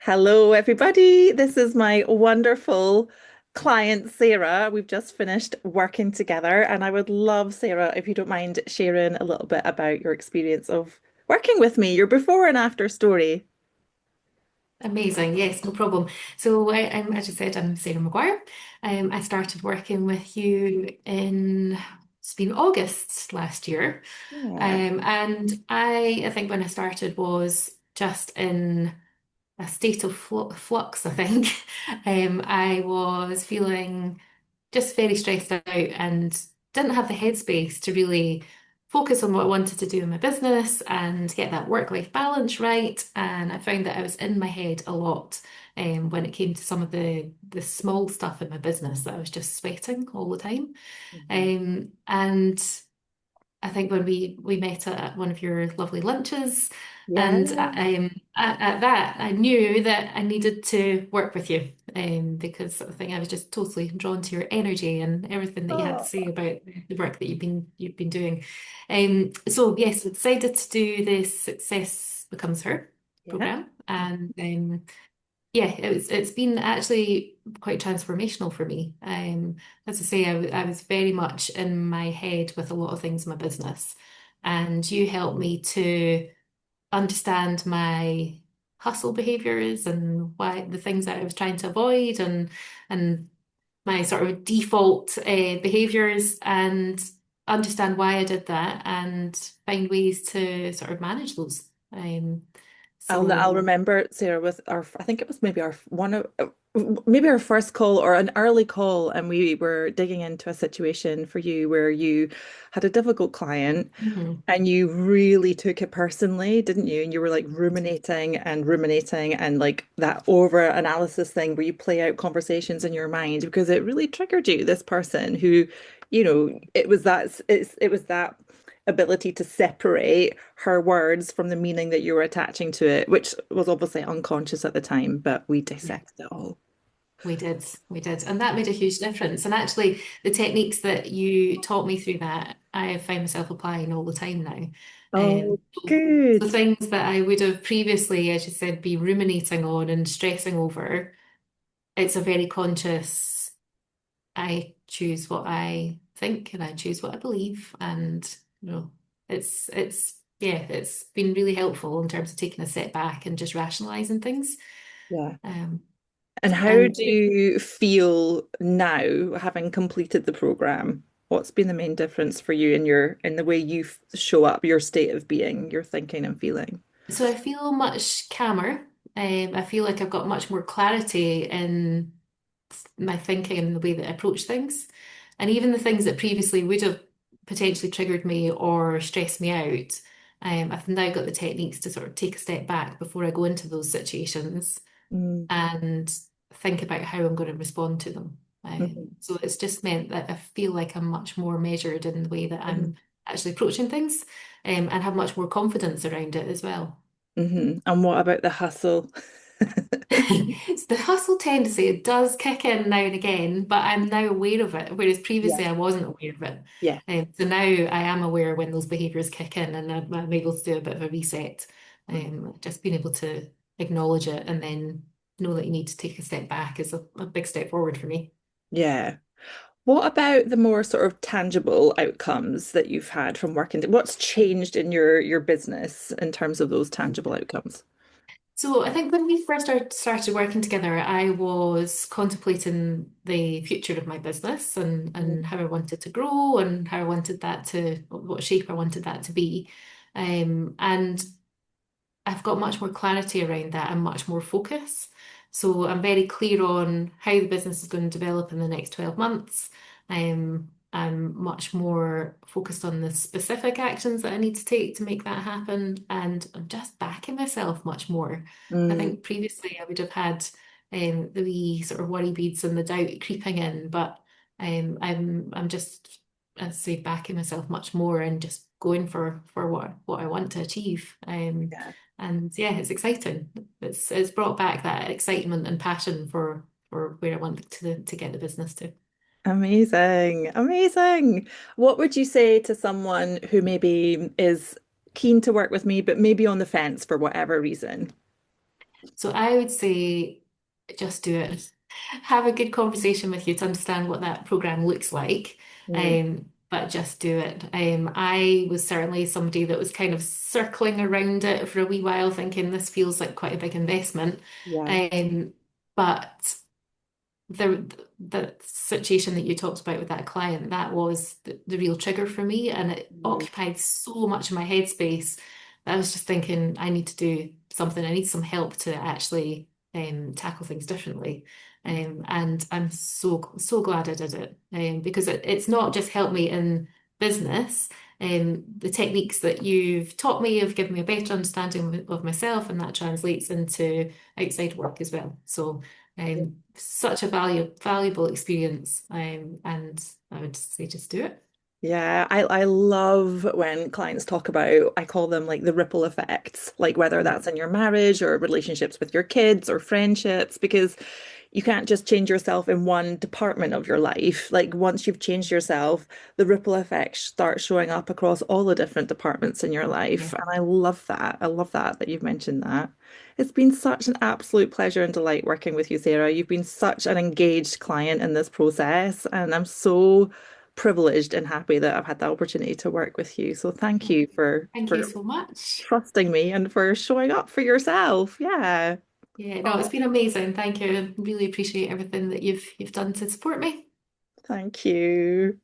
Hello, everybody. This is my wonderful client, Sarah. We've just finished working together, and I would love, Sarah, if you don't mind sharing a little bit about your experience of working with me, your before and after story. Amazing. Yes, no problem. So as you said, I'm Sarah Maguire. I started working with you it's been August last year. Yeah. And I think when I started was just in a state of flux, I think. I was feeling just very stressed out and didn't have the headspace to really focus on what I wanted to do in my business and get that work-life balance right. And I found that I was in my head a lot when it came to some of the small stuff in my business that I was just sweating all the time. Mhm. And I think when we met at one of your lovely lunches, Yeah. and at that, I knew that I needed to work with you, because I think I was just totally drawn to your energy and everything that you had to Oh, say about the work that you've been doing. So yes, we decided to do this Success Becomes Her yeah. program, and yeah, it's been actually quite transformational for me. As I say, I was very much in my head with a lot of things in my business, and you helped me to understand my hustle behaviors and why the things that I was trying to avoid and my sort of default behaviors and understand why I did that and find ways to sort of manage those. I'll So. remember, Sarah, with I think it was maybe maybe our first call or an early call, and we were digging into a situation for you where you had a difficult client Mhm. and you really took it personally, didn't you? And you were like ruminating and like that over analysis thing where you play out conversations in your mind because it really triggered you, this person who, it was that ability to separate her words from the meaning that you were attaching to it, which was obviously unconscious at the time, but we dissected it all. We did. And that made a huge difference. And actually, the techniques that you taught me through that, I find myself applying all the time now. Oh, So good. things that I would have previously, as you said, been ruminating on and stressing over, it's a very conscious, I choose what I think and I choose what I believe. And, it's been really helpful in terms of taking a step back and just rationalizing things. Yeah. Um, And how and do you feel now, having completed the program? What's been the main difference for you in in the way you show up, your state of being, your thinking and feeling? So I feel much calmer. I feel like I've got much more clarity in my thinking and the way that I approach things. And even the things that previously would have potentially triggered me or stressed me out, I've now got the techniques to sort of take a step back before I go into those situations Mm, and think about how I'm going to respond to them. mhm, So it's just meant that I feel like I'm much more measured in the way that mhm, I'm actually approaching things, and have much more confidence around it as well. mhm. And what about the hustle? It's the hustle tendency, it does kick in now and again, but I'm now aware of it, whereas Yeah. previously I wasn't aware of it. Yeah. So now I am aware when those behaviours kick in and I'm able to do a bit of a reset. Just being able to acknowledge it and then know that you need to take a step back is a big step forward for me. Yeah. What about the more sort of tangible outcomes that you've had from working? What's changed in your business in terms of those tangible outcomes? So I think when we first started working together, I was contemplating the future of my business and how I wanted to grow and how I wanted that to, what shape I wanted that to be. And I've got much more clarity around that and much more focus. So I'm very clear on how the business is going to develop in the next 12 months. I'm much more focused on the specific actions that I need to take to make that happen. And I'm just backing myself much more. I Mm, think previously I would have had the wee sort of worry beads and the doubt creeping in, but I'm just, as I say, backing myself much more and just going for what I want to achieve. yeah. And yeah, it's exciting. It's brought back that excitement and passion for where I want to get the business to. Amazing. Amazing. What would you say to someone who maybe is keen to work with me, but maybe on the fence for whatever reason? So I would say just do it. Have a good conversation with you to understand what that program looks like. Mm, But just do it. I was certainly somebody that was kind of circling around it for a wee while, thinking this feels like quite a big investment. yeah. Um, but the situation that you talked about with that client, that was the real trigger for me, and it Mm, occupied so much of my headspace that I was just thinking, I need to do something. I need some help to actually tackle things differently. And I'm so glad I did it, because it's not just helped me in business. The techniques that you've taught me have given me a better understanding of myself, and that translates into outside work as well. So such a valuable experience. And I would say just do it. yeah, I love when clients talk about, I call them like the ripple effects, like whether Mm. that's in your marriage or relationships with your kids or friendships, because you can't just change yourself in one department of your life. Like once you've changed yourself, the ripple effects start showing up across all the different departments in your life. Yeah. And I love that. I love that you've mentioned that. It's been such an absolute pleasure and delight working with you, Sarah. You've been such an engaged client in this process, and I'm so privileged and happy that I've had the opportunity to work with you. So thank Oh, you for thank you so much. trusting me and for showing up for yourself. Yeah. Yeah, no, it's Oh, been amazing. Thank you. I really appreciate everything that you've done to support me. thank you.